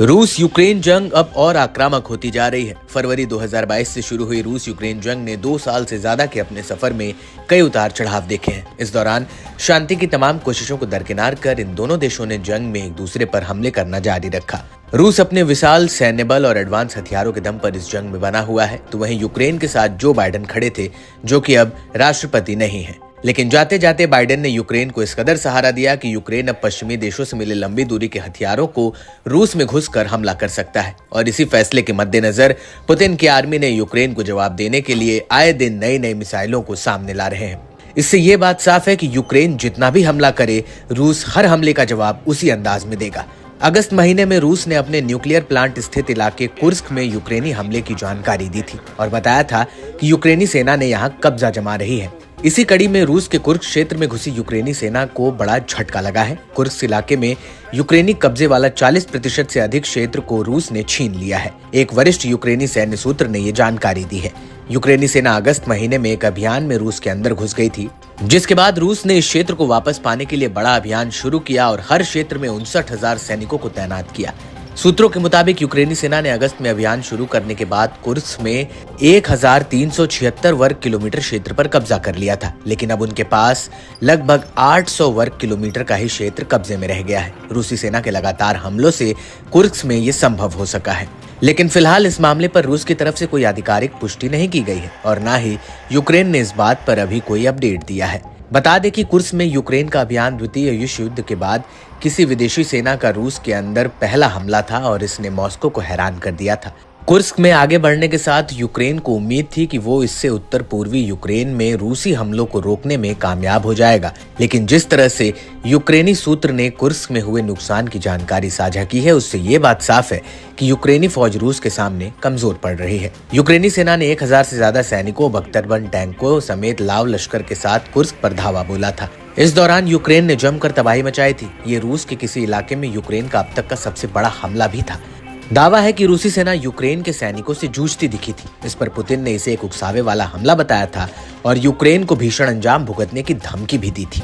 रूस यूक्रेन जंग अब और आक्रामक होती जा रही है। फरवरी 2022 से शुरू हुई रूस यूक्रेन जंग ने 2 साल से ज्यादा के अपने सफर में कई उतार चढ़ाव देखे हैं। इस दौरान शांति की तमाम कोशिशों को दरकिनार कर इन दोनों देशों ने जंग में एक दूसरे पर हमले करना जारी रखा। रूस अपने विशाल सैन्य बल और एडवांस हथियारों के दम पर इस जंग में बना हुआ है, तो वहीं यूक्रेन के साथ जो बाइडेन खड़े थे, जो कि अब राष्ट्रपति नहीं है। लेकिन जाते जाते बाइडेन ने यूक्रेन को इस कदर सहारा दिया कि यूक्रेन अब पश्चिमी देशों से मिले लंबी दूरी के हथियारों को रूस में घुसकर हमला कर सकता है। और इसी फैसले के मद्देनजर पुतिन की आर्मी ने यूक्रेन को जवाब देने के लिए आए दिन नई नई मिसाइलों को सामने ला रहे हैं। इससे ये बात साफ है कि यूक्रेन जितना भी हमला करे, रूस हर हमले का जवाब उसी अंदाज में देगा। अगस्त महीने में रूस ने अपने न्यूक्लियर प्लांट स्थित इलाके कुर्स्क में यूक्रेनी हमले की जानकारी दी थी और बताया था कि यूक्रेनी सेना ने यहाँ कब्जा जमा रही है। इसी कड़ी में रूस के कुर्स्क क्षेत्र में घुसी यूक्रेनी सेना को बड़ा झटका लगा है। कुर्स्क इलाके में यूक्रेनी कब्जे वाला 40% से अधिक क्षेत्र को रूस ने छीन लिया है। एक वरिष्ठ यूक्रेनी सैन्य सूत्र ने ये जानकारी दी है। यूक्रेनी सेना अगस्त महीने में एक अभियान में रूस के अंदर घुस गई थी, जिसके बाद रूस ने इस क्षेत्र को वापस पाने के लिए बड़ा अभियान शुरू किया और हर क्षेत्र में 59,000 सैनिकों को तैनात किया। सूत्रों के मुताबिक यूक्रेनी सेना ने अगस्त में अभियान शुरू करने के बाद कुर्स्क में 1376 वर्ग किलोमीटर क्षेत्र पर कब्जा कर लिया था, लेकिन अब उनके पास लगभग 800 वर्ग किलोमीटर का ही क्षेत्र कब्जे में रह गया है। रूसी सेना के लगातार हमलों से कुर्स्क में ये संभव हो सका है, लेकिन फिलहाल इस मामले पर रूस की तरफ से कोई आधिकारिक पुष्टि नहीं की गई है और न ही यूक्रेन ने इस बात पर अभी कोई अपडेट दिया है। बता दें कि कुर्स्क में यूक्रेन का अभियान द्वितीय विश्व युद्ध के बाद किसी विदेशी सेना का रूस के अंदर पहला हमला था और इसने मॉस्को को हैरान कर दिया था। कुर्स्क में आगे बढ़ने के साथ यूक्रेन को उम्मीद थी कि वो इससे उत्तर पूर्वी यूक्रेन में रूसी हमलों को रोकने में कामयाब हो जाएगा, लेकिन जिस तरह से यूक्रेनी सूत्र ने कुर्स्क में हुए नुकसान की जानकारी साझा की है, उससे ये बात साफ है कि यूक्रेनी फौज रूस के सामने कमजोर पड़ रही है। यूक्रेनी सेना ने 1000 से ज्यादा सैनिकों, 72 टैंकों समेत लाव लश्कर के साथ कुर्स्क पर धावा बोला था। इस दौरान यूक्रेन ने जमकर तबाही मचाई थी। ये रूस के किसी इलाके में यूक्रेन का अब तक का सबसे बड़ा हमला भी था। दावा है कि रूसी सेना यूक्रेन के सैनिकों से जूझती दिखी थी। इस पर पुतिन ने इसे एक उकसावे वाला हमला बताया था और यूक्रेन को भीषण अंजाम भुगतने की धमकी भी दी थी।